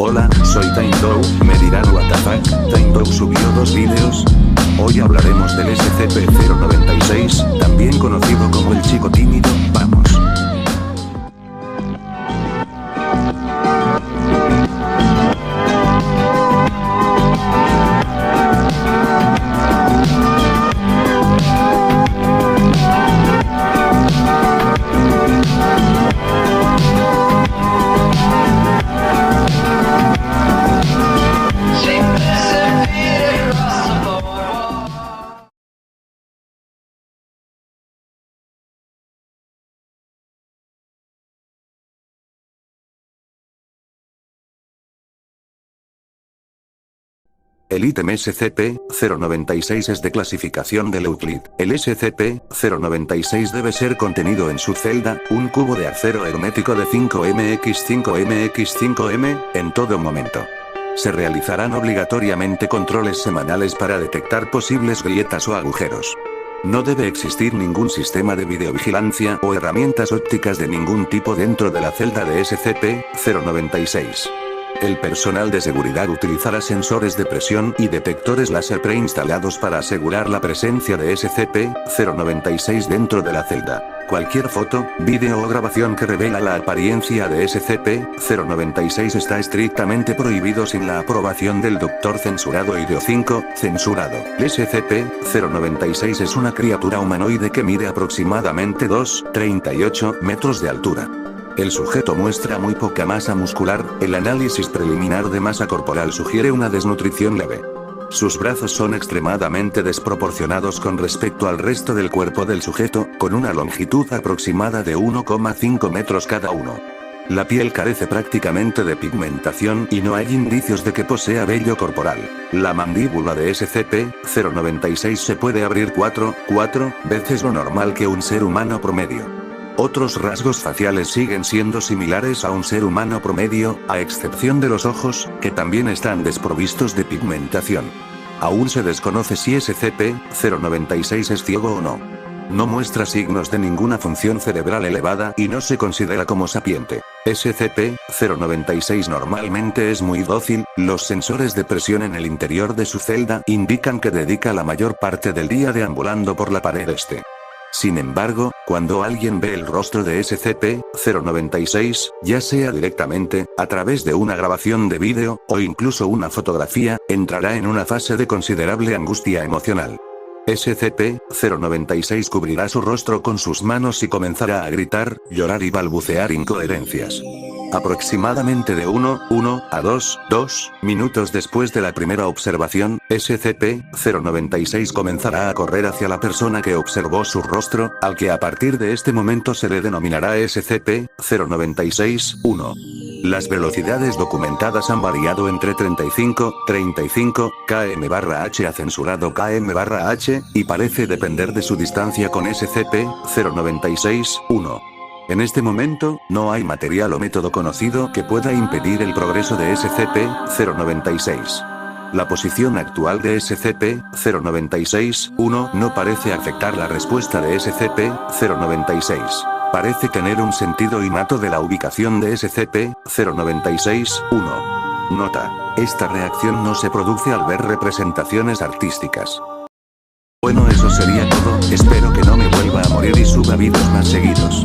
Hola, soy TimeDow, me dirán what the fuck, TimeDow subió 2 vídeos. Hoy hablaremos del SCP-096, también conocido como el chico tímido, vamos. El ítem SCP-096 es de clasificación de Euclid. El SCP-096 debe ser contenido en su celda, un cubo de acero hermético de 5mx5mx5m, en todo momento. Se realizarán obligatoriamente controles semanales para detectar posibles grietas o agujeros. No debe existir ningún sistema de videovigilancia o herramientas ópticas de ningún tipo dentro de la celda de SCP-096. El personal de seguridad utilizará sensores de presión y detectores láser preinstalados para asegurar la presencia de SCP-096 dentro de la celda. Cualquier foto, vídeo o grabación que revela la apariencia de SCP-096 está estrictamente prohibido sin la aprobación del Dr. Censurado Ideo 5, censurado. El SCP-096 es una criatura humanoide que mide aproximadamente 2,38 metros de altura. El sujeto muestra muy poca masa muscular, el análisis preliminar de masa corporal sugiere una desnutrición leve. Sus brazos son extremadamente desproporcionados con respecto al resto del cuerpo del sujeto, con una longitud aproximada de 1,5 metros cada uno. La piel carece prácticamente de pigmentación y no hay indicios de que posea vello corporal. La mandíbula de SCP-096 se puede abrir 4 veces lo normal que un ser humano promedio. Otros rasgos faciales siguen siendo similares a un ser humano promedio, a excepción de los ojos, que también están desprovistos de pigmentación. Aún se desconoce si SCP-096 es ciego o no. No muestra signos de ninguna función cerebral elevada y no se considera como sapiente. SCP-096 normalmente es muy dócil, los sensores de presión en el interior de su celda indican que dedica la mayor parte del día deambulando por la pared este. Sin embargo, cuando alguien ve el rostro de SCP-096, ya sea directamente, a través de una grabación de vídeo, o incluso una fotografía, entrará en una fase de considerable angustia emocional. SCP-096 cubrirá su rostro con sus manos y comenzará a gritar, llorar y balbucear incoherencias. Aproximadamente de 1 a 2 minutos después de la primera observación, SCP-096 comenzará a correr hacia la persona que observó su rostro, al que a partir de este momento se le denominará SCP-096-1. Las velocidades documentadas han variado entre 35 km/h a censurado km/h, y parece depender de su distancia con SCP-096-1. En este momento, no hay material o método conocido que pueda impedir el progreso de SCP-096. La posición actual de SCP-096-1 no parece afectar la respuesta de SCP-096. Parece tener un sentido innato de la ubicación de SCP-096-1. Nota: esta reacción no se produce al ver representaciones artísticas. Bueno, eso sería todo, espero que no me vuelva a morir y suba vídeos más seguidos.